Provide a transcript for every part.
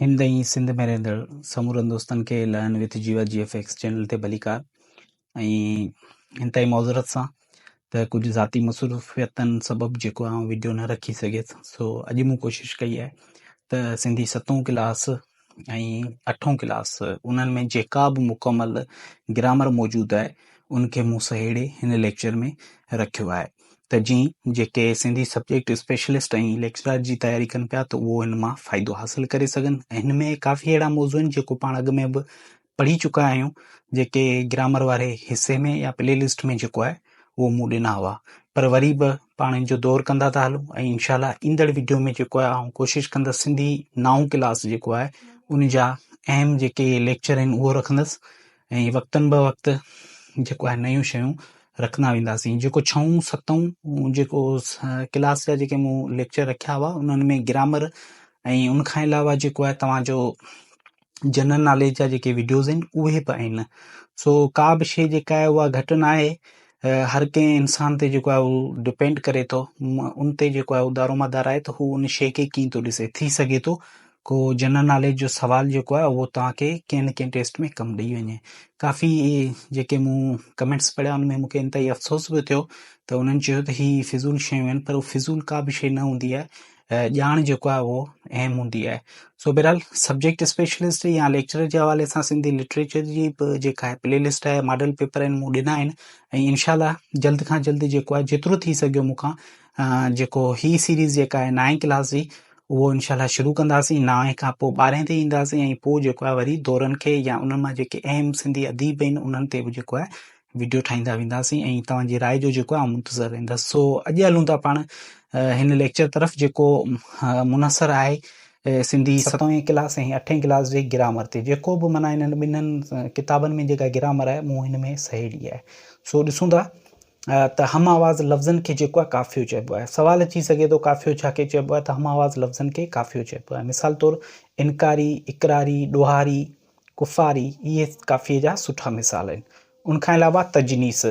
हिंदई सिंध में रहंदड़ समूरनि दोस्तनि खे लर्न विथ जीवा GFX चैनल ते भलीकार ऐं इंतई मौज़रत सां त कुझु ज़ाती मसरूफ़ियतनि सबबु जेको आहे वीडियो न रखी सघियसि। सो अॼु मूं कोशिशि कई आहे त सिंधी 7ों क्लास ऐं 8ों क्लास उन्हनि में जेका बि मुकमल ग्रामर मौजूदु आहे उनखे मूं सहेड़े हिन लेक्चर में रखियो आहे त जीअं जेके सिंधी सब्जेक्ट स्पेशलिस्ट ऐं लेक्चरार जी तयारी कनि पिया त उहो हिन मां फ़ाइदो हासिलु करे सघनि। ऐं हिन में काफ़ी अहिड़ा मौज़ू आहिनि जेको पाण अॻु में बि पढ़ी चुका आहियूं, जेके ग्रामर वारे हिसे में या प्ले लिस्ट में जेको आहे उहो मूं ॾिना हुआ, पर वरी बि पाण इन जो दौर कंदा था हलूं ऐं इनशाला ईंदड़ वीडियो में जेको आहे आउं कोशिशि कंदसि सिंधी 9ों क्लास जेको आहे उन जा अहम जेके लेक्चर आहिनि उहो रखंदसि ऐं वक़्तनि ब वक़्तु जेको आहे नयूं शयूं रखंदा वेंदासीं। जेको 6ों 7ों जेको क्लास जा जेके मूं लेक्चर रखिया हुआ उन्हनि में ग्रामर ऐं उनखां अलावा जेको आहे तव्हांजो जनरल नॉलेज जा जेके वीडियोज़ आहिनि उहे बि आहिनि। सो का बि शइ जेका आहे उहा घटि न आहे, हर कंहिं इंसान ते जेको आहे उहो डिपेंड करे थो, उन ते जेको आहे उहो दारोमदार आहे त हू उन शइ खे कीअं थो ॾिसे। थी सघे थो को जनरल नॉलेज जो सुवाल जेको आहे उहो तव्हांखे कंहिं न कंहिं टेस्ट में कमु ॾेई वञे। काफ़ी जेके मूं कमेंट्स पढ़िया उन में मूंखे इंतई अफ़सोस बि थियो त उन्हनि चयो त ही फिज़ूल शयूं आहिनि, पर उहो फिज़ूल का बि शइ न हूंदी आहे, ॼाण जेको आहे उहो अहम हूंदी आहे। सो बहरहाल सब्जेक्ट स्पेशलिस्ट या लेक्चर जे हवाले सां सिंधी लिटरेचर जी बि जेका आहे प्ले लिस्ट आहे, मॉडल पेपर आहिनि मूं ॾिना आहिनि ऐं इनशाला जल्द खां जल्द जेको आहे जेतिरो थी सघियो मूंखां जेको ही सीरीज़ जेका आहे 9वीं क्लास जी उहो इनशाला शुरू कंदासीं। 9 खां पोइ 12 ते ईंदासीं ऐं पोइ जेको आहे वरी दौरनि खे या उन्हनि मां जेके अहम सिंधी अदीब आहिनि उन्हनि ते बि जेको आहे वीडियो ठाहींदा वेंदासीं ऐं तव्हांजी राय जो जेको आहे मुंतज़र रहंदसि। सो अॼु हलूं था पाण हिन लेक्चर तरफ़ जेको मुनसर आहे सिंधी 7वीं क्लास ऐं 8वीं क्लास जे ग्रामर ते। जेको बि माना हिननि ॿिन्हिनि किताबनि में जेका ग्रामर आहे मूं हिन में सहेड़ी आहे। सो ॾिसूं था त हम आवाज़ लफ़्ज़नि खे जेको आहे काफ़ियो चइबो आहे। सवाल अची सघे थो काफ़ियो छा खे चइबो आहे, त हम आवाज़ लफ़्ज़नि खे काफ़ियो चइबो आहे। मिसाल तौरु इनकारी, इकरारी, ॾोहारी, कुफ़ारी इहे काफ़िए जा सुठा मिसाल आहिनि। उनखां अलावा तजनीस,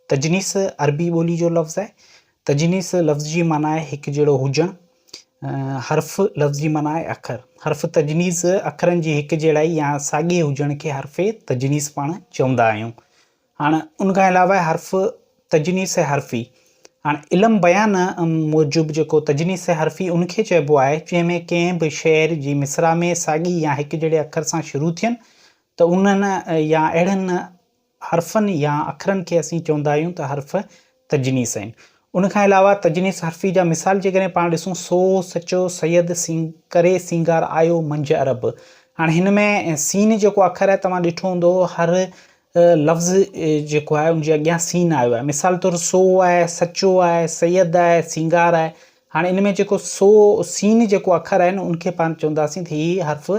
तजनीस अरबी ॿोली जो लफ़्ज़ आहे। तजनीस लफ़्ज़ जी माना आहे हिकु जहिड़ो हुजणु, हर्फ़ लफ़्ज़ जी माना आहे अखर। हर्फ़ तजनीस अखरनि जी हिकु जहिड़ाई या साॻिए हुजण खे हर्फ़ तजनीस पाण चवंदा आहियूं। हाणे उनखां अलावा हर्फ़ तजनीस हर्फ़ी। हाणे इल्मु बयान मूजिबि जेको तजनीस हर्फ़ी उनखे चइबो आहे जंहिंमें कंहिं बि शेर जी मिसरा में साॻी या हिकु जहिड़े अखर सां शुरू थियनि त उन्हनि या अहिड़नि हर्फ़नि या अखरनि खे असीं चवंदा आहियूं त हर्फ़ तजनीस आहिनि। उनखां अलावा तजनीस हर्फ़ी जा मिसाल जेकॾहिं पाण ॾिसूं, सो सचो सैयद करे सींगार आयो मंझि अरब। हाणे हिन में सीन जेको अखर आहे तव्हां ॾिठो हूंदो हर लफ़्ज़ जेको आहे उनजे अॻियां सीन आयो आहे। मिसाल तौरु सो आहे, सचो आहे, सैयद आहे, सींगार आहे। हाणे इन में जेको सो सीन जेको अखर आहे न उनखे पाण चवंदासीं त हीअ हर्फ़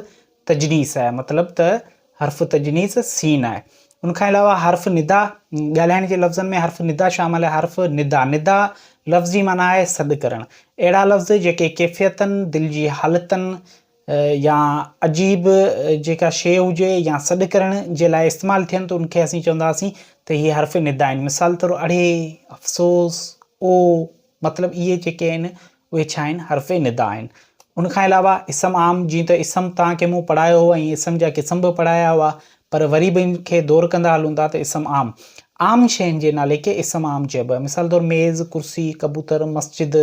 तजनीस आहे, मतिलबु त हर्फ़ तजनीस सीन आहे। उनखां अलावा हर्फ़ निदा, ॻाल्हाइण जे लफ़्ज़नि में हर्फ़ निदा शामिल आहे। हर्फ़ निदा, निदा लफ़्ज़ जी माना आहे सॾु करणु। अहिड़ा लफ़्ज़ जेके कैफ़ियतनि, दिलि जी हालतनि या अजीब जेका शइ हुजे या सॾु करण जे लाइ इस्तेमालु थियनि त उनखे असीं चवंदासीं त इहे हर्फ़ निदा आहिनि। मिसाल तौरु अड़े, अफ़सोस, ओ, मतिलबु इहे जेके आहिनि उहे छा आहिनि, हर्फ़ निदा आहिनि। उनखां अलावा इसम आम, जीअं त इसम तव्हांखे मूं पढ़ायो हो ऐं इसम जा क़िस्म बि पढ़ाया हुआ, पर वरी बि इनखे दौर कंदा हलूं था त इसम आम, आम शयुनि जे नाले खे इसम आम चइबो आहे। मिसाल तौरु मेज़, कुर्सी, कबूतर, मस्जिद,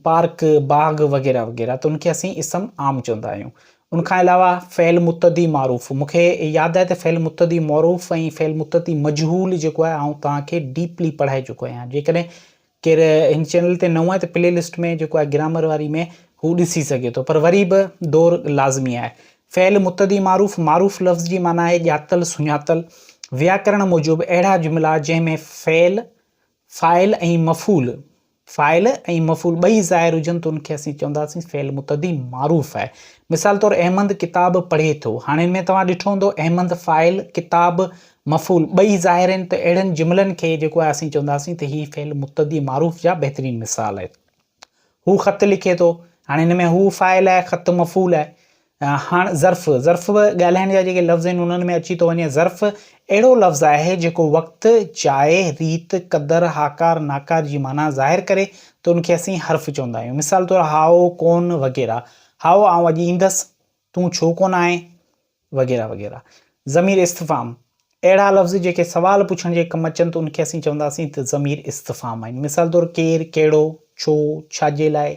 पार्क, बाग़ वग़ैरह वग़ैरह, त उनखे असीं इसम आम चवंदा आहियूं। उनखां अलावा फ़ैल मुतदी मारूफ़, मूंखे यादि आहे त फ़ैल मुतदी मारूफ़ ऐं फ़ैल मुतदी मजहूल जेको आहे आउं तव्हांखे डीपली पढ़ाए चुको आहियां। जेकॾहिं केरु हिन चैनल ते नओं आहे त प्ले लिस्ट में जेको आहे ग्रामर वारी में हू ॾिसी सघे थो, पर वरी बि दौर लाज़मी आहे। फ़ैल मुतदी मारूफ़, मारूफ़ लफ़्ज़ जी माना आहे ॼातल, सुञातल। व्याकरण मूजिबि अहिड़ा जुमिला जंहिंमें फ़ैल, फ़ाइल ऐं मफ़ूल, फ़ाइल ऐं मफ़ूल ॿई ज़ाहिर हुजनि त उनखे असीं चवंदासीं फ़ैल मुतदी मारूफ़ आहे। मिसाल तौरु अहमद किताब पढ़े थो, हाणे हिन में तव्हां ॾिठो हूंदो अहमद फ़ाइल, किताब मफ़ूल ॿई ज़ाहिर आहिनि, त अहिड़नि जुमिलनि खे जेको आहे असीं चवंदासीं त हीअ फ़ैल मुतदी मारूफ़ जा बहितरीनु मिसाल आहे। हू ख़त लिखे थो, हाणे हिन में हू फ़ाइल आहे, ख़त मफ़ूल आहे। हाणे ज़र्फ़, ज़र्फ़ बि ॻाल्हाइण जा जेके लफ़्ज़ आहिनि उन्हनि में अची थो वञे। ज़र्फ़ अहिड़ो लफ़्ज़ आहे जेको वक़्तु, जाइ, रीत, क़दर, हाकार, नाकार जी माना ज़ाहिर करे त उनखे असीं हर्फ़ चवंदा आहियूं। मिसाल तौरु हाओ, कोन वग़ैरह। हाओ आउं अॼु ईंदसि, तूं छो कोन आहे, वग़ैरह वग़ैरह। ज़मीर इस्तिफ़ाम, अहिड़ा लफ़्ज़ जेके सवाल पुछण जे कमु अचनि त उनखे असीं चवंदासीं त ज़मीर इस्तिफ़ाम आहिनि। मिसाल तौरु केरु, कहिड़ो, छो, छाजे लाइ,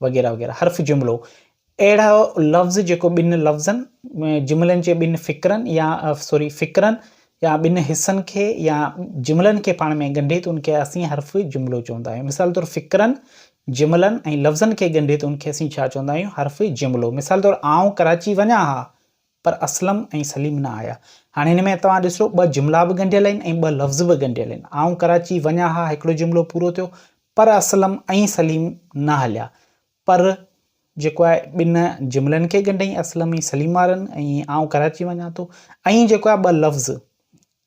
वग़ैरह वग़ैरह। हर्फ़ जुमिलो, अहिड़ा लफ़्ज़ जेको ॿिनि लफ़्ज़नि जुमिलनि जे ॿिनि फ़िक्रनि या ॿिनि हिसनि खे या जुमिलनि खे पाण में ॻंढे त उनखे असीं हर्फ़ जुमिलो चवंदा आहियूं। मिसाल तौरु फ़िक्रनि, जुमिलनि ऐं लफ़्ज़नि खे ॻंढे त उनखे असीं छा चवंदा आहियूं, हर्फ़ जुमिलो। मिसाल तौरु आउं कराची वञा हा पर असलम ऐं सलीम न आया। हाणे हिन में तव्हां ॾिसो ॿ जुमिला बि ॻंढियल आहिनि ऐं ॿ लफ़्ज़ बि ॻंढियल आहिनि। आउं कराची वञा हा हिकिड़ो जुमिलो पूरो थियो, पर असलम ऐं सलीम न हलिया। पर जेको आहे ॿिनि जुमिलनि खे ॻंढई, असलम ऐं सलीम वारनि, ऐं आउं कराची वञा थो, ऐं जेको आहे ॿ लफ़्ज़,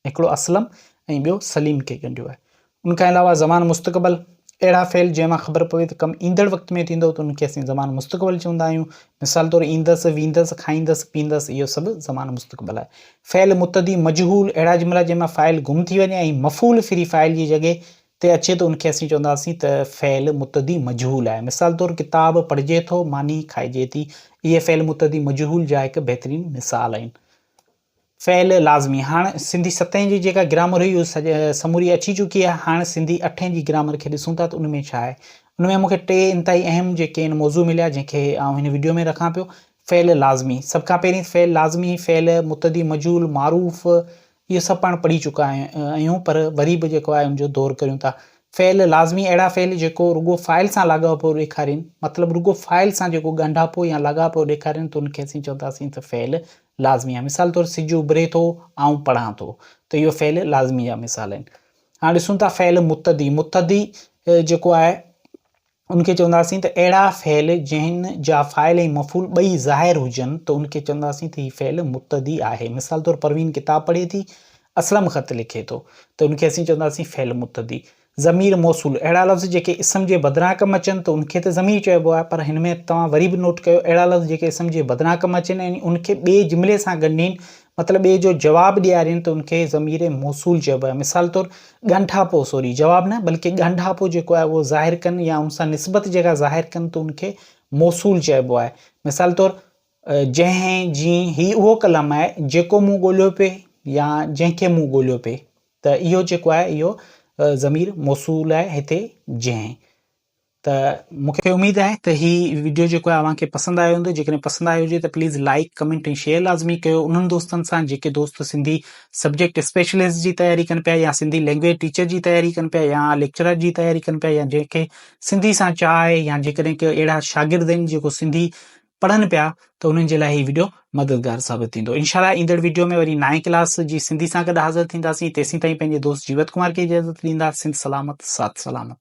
हिकिड़ो असलम ऐं ॿियो सलीम खे ॻंढियो आहे। उनखां अलावा ज़मान मुस्तक़बिल, अहिड़ा फ़ेल जंहिंमां ख़बर पवे त कमु ईंदड़ वक़्त में थींदो त उनखे असीं ज़मान मुस्तक़बिल चवंदा आहियूं। मिसाल तौरु ईंदसि, वेंदसि, खाईंदसि, पींदसि, इहो सभु ज़मान मुस्तक़बिल आहे। फ़ेल मुतदी मजहूल, अहिड़ा जुमिला जंहिंमां फ़ाइल गुम थी वञे ऐं मफ़ूल फ्री फ़ाइल जी जॻह ते अचे त उनखे असीं चवंदासीं त फ़ेल मुतदी मजहूल आहे। मिसाल तौरु किताब पढ़िजे थो, मानी खाइजे थी, इहे फ़ेल मुतदी मजहूल जा हिकु बहितरीनु मिसाल आहिनि। फ़ेल लाज़मी, हाणे सिंधी 7 जी जेका ग्रामर हुई उहा समूरी अची चुकी आहे। हाणे सिंधी 8 जी ग्रामर खे ॾिसूं था त उन में छा आहे। उन में मूंखे 3 इंतहाई अहम जेके आहिनि मौज़ू मिलिया जंहिंखे आउं हिन वीडियो में रखां पियो। फ़ेल लाज़मी, सभ खां पहिरीं फ़ेल लाज़मी, फ़ेल मुतदी मजहूल, मारूफ़, इहे सभु पाण पढ़ी चुका आहियूं, पर वरी बि जेको आहे उनजो दौर कयूं था। फ़ेल लाज़मी, अहिड़ा फ़ेल जेको रुॻो फ़ाइल सां लाॻापो ॾेखारीनि, मतिलबु रुॻो फ़ाइल सां जेको ॻंढापो या लाॻापो ॾेखारीनि त उनखे असीं चवंदासीं त फ़ेल लाज़मी आहे। मिसाल तौरु सिजु उभिरे थो, आउं पढ़ां थो, त इहो फ़ेल लाज़मी जा मिसाल आहिनि। हाणे ॾिसूं था फ़ेल मुतदी, मुतदी जेको आहे उनखे चवंदासीं त अहिड़ा फ़ेल जंहिं जा फ़ाइल ऐं मफ़ूल ॿई ज़ाहिर हुजनि त उनखे चवंदासीं त हीउ फ़ेल मुतदी आहे। मिसाल तौरु परवीन किताब पढ़े थी, असलम ख़त लिखे थो, त उनखे असीं चवंदासीं फ़ेल मुतदी। ज़मीर मौसूल, अहिड़ा लफ़्ज़ जेके इस्म जे बदिरां कमु अचनि त उनखे त ज़मीर चइबो आहे, पर हिन में तव्हां वरी बि नोट कयो अहिड़ा लफ़्ज़ जेके इस्म जे बदिरां कमु अचनि ऐं उनखे ॿिए जुमिले सां ॻंढीनि, मतिलबु ॿिए जो जवाबु ॾियारीनि, त उनखे ज़मीर मौसूल चइबो आहे। मिसाल तौरु ॻंढापो, जवाबु न बल्कि ॻंढापो जेको आहे उहो ज़ाहिर कनि या उन सां निस्बत जेका ज़ाहिर कनि त उनखे मौसूल चइबो आहे। मिसाल तौरु जंहिं, जी, ही उहो कलम आहे जेको मूं ॻोल्हियो पिए या जंहिंखे मूं ॻोल्हियो पिए, त इहो जेको आहे इहो ज़मीर मौसूल आहे हिते जंहिं। त मूंखे उमेद आहे त हीउ वीडियो जेको आहे अव्हांखे पसंदि आयो हूंदो। जेकॾहिं पसंदि आयो हुजे त प्लीज़ लाइक, कमेंट ऐं शेयर लाज़मी कयो उन्हनि दोस्तनि सां जेके दोस्त सिंधी सब्जेक्ट स्पेशलिस्ट जी तयारी कनि पिया या सिंधी लैंग्वेज टीचर जी तयारी कनि पिया या लेक्चरर जी तयारी कनि पिया या जंहिंखे सिंधी सां चाह आहे या जेकॾहिं के अहिड़ा शागिर्द आहिनि जेको सिंधी पढ़नि पिया त उन्हनि जे लाइ हीउ वीडियो मददगार साबित थींदो। इंशाअल्लाह ईंदड़ वीडियो में वरी 9 क्लास जी सिंधी सां गॾु हाज़िर थींदासीं। तेसीं ताईं पंहिंजे दोस्त जीवत कुमार खे इजाज़त ॾींदासीं। सलामत, साथ सलामत।